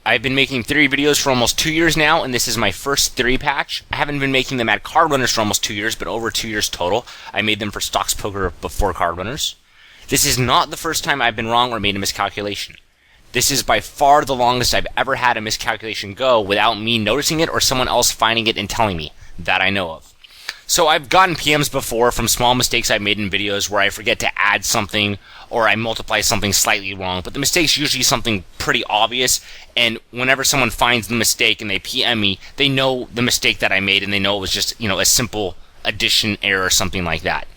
I've been making theory videos for almost 2 years now, and this is my first theory patch. I haven't been making them at CardRunners for almost 2 years, but over 2 years total. I made them for Stocks Poker before CardRunners. This is not the first time I've been wrong or made a miscalculation. This is by far the longest I've ever had a miscalculation go without me noticing it or someone else finding it and telling me that I know of. So I've gotten PMs before from small mistakes I've made in videos where I forget to add something or I multiply something slightly wrong, but the mistake's usually something pretty obvious, and whenever someone finds the mistake and they PM me, they know the mistake that I made and they know it was just, a simple addition error or something like that.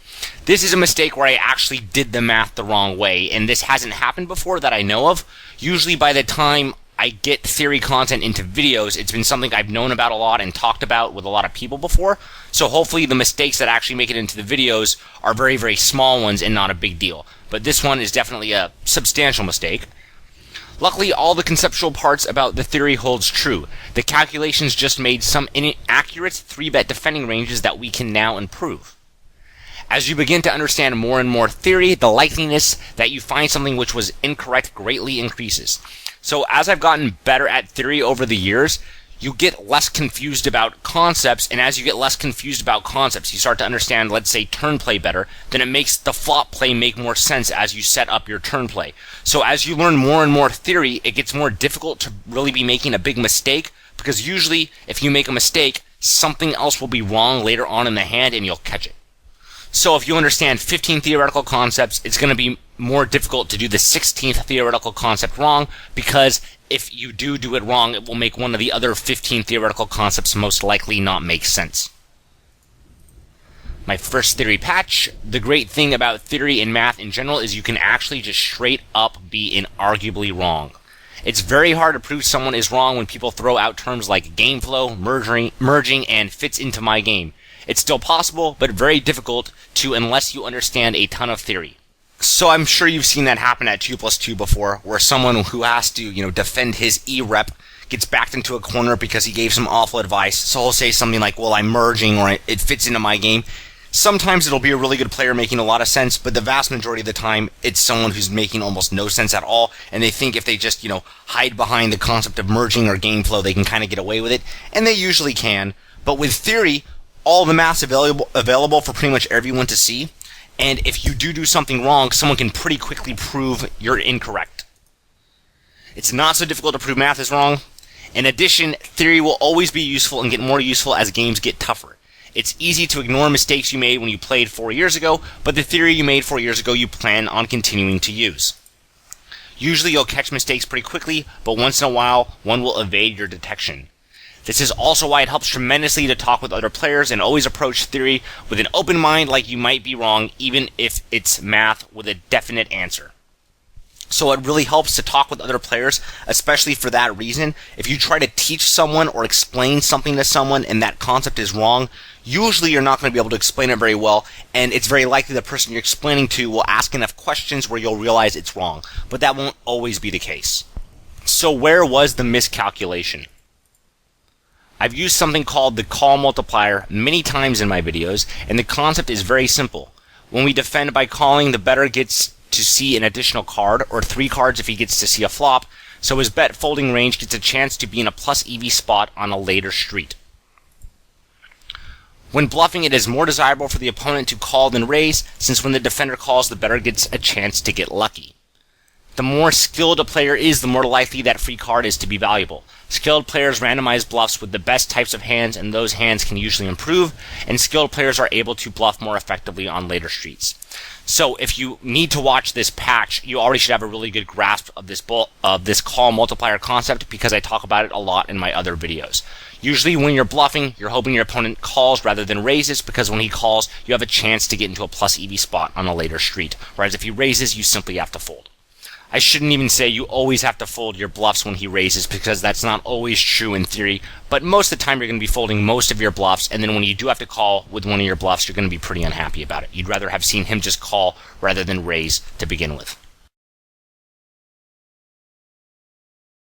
This is a mistake where I actually did the math the wrong way, and this hasn't happened before that I know of. Usually by the time I get theory content into videos, it's been something I've known about a lot and talked about with a lot of people before, so hopefully the mistakes that actually make it into the videos are very, very small ones and not a big deal. But this one is definitely a substantial mistake. Luckily, all the conceptual parts about the theory holds true. The calculations just made some inaccurate 3-bet defending ranges that we can now improve. As you begin to understand more and more theory, the likeliness that you find something which was incorrect greatly increases. So as I've gotten better at theory over the years, you get less confused about concepts, and as you get less confused about concepts, you start to understand, let's say, turn play better, then it makes the flop play make more sense as you set up your turn play. So as you learn more and more theory, it gets more difficult to really be making a big mistake, because usually, if you make a mistake, something else will be wrong later on in the hand, and you'll catch it. So if you understand 15 theoretical concepts, it's going to be more difficult to do the 16th theoretical concept wrong, because if you do it wrong, it will make one of the other 15 theoretical concepts most likely not make sense. My first theory patch, the great thing about theory and math in general is you can actually just straight up be inarguably wrong. It's very hard to prove someone is wrong when people throw out terms like game flow, merging, and fits into my game. It's still possible, but very difficult to unless you understand a ton of theory. So I'm sure you've seen that happen at 2+2 before, where someone who has to, defend his E-rep gets backed into a corner because he gave some awful advice. So he'll say something like, well, I'm merging, or it fits into my game. Sometimes it'll be a really good player making a lot of sense, but the vast majority of the time, it's someone who's making almost no sense at all, and they think if they just, hide behind the concept of merging or game flow, they can kind of get away with it, and they usually can. But with theory, all the math's available for pretty much everyone to see, and if you do something wrong, someone can pretty quickly prove you're incorrect. It's not so difficult to prove math is wrong. In addition, theory will always be useful and get more useful as games get tougher. It's easy to ignore mistakes you made when you played 4 years ago, but the theory you made 4 years ago you plan on continuing to use. Usually you'll catch mistakes pretty quickly, but once in a while, one will evade your detection. This is also why it helps tremendously to talk with other players and always approach theory with an open mind, like you might be wrong, even if it's math with a definite answer. So it really helps to talk with other players, especially for that reason. If you try to teach someone or explain something to someone and that concept is wrong, usually you're not going to be able to explain it very well, and it's very likely the person you're explaining to will ask enough questions where you'll realize it's wrong. But that won't always be the case. So where was the miscalculation? I've used something called the call multiplier many times in my videos, and the concept is very simple. When we defend by calling, the bettor gets to see an additional card, or 3 cards if he gets to see a flop, so his bet folding range gets a chance to be in a plus EV spot on a later street. When bluffing, it is more desirable for the opponent to call than raise, since when the defender calls, the bettor gets a chance to get lucky. The more skilled a player is, the more likely that free card is to be valuable. Skilled players randomize bluffs with the best types of hands, and those hands can usually improve, and skilled players are able to bluff more effectively on later streets. So if you need to watch this patch, you already should have a really good grasp of this call multiplier concept, because I talk about it a lot in my other videos. Usually when you're bluffing, you're hoping your opponent calls rather than raises, because when he calls, you have a chance to get into a plus EV spot on a later street, whereas if he raises, you simply have to fold. I shouldn't even say you always have to fold your bluffs when he raises, because that's not always true in theory, but most of the time you're going to be folding most of your bluffs, and then when you do have to call with one of your bluffs, you're going to be pretty unhappy about it. You'd rather have seen him just call rather than raise to begin with.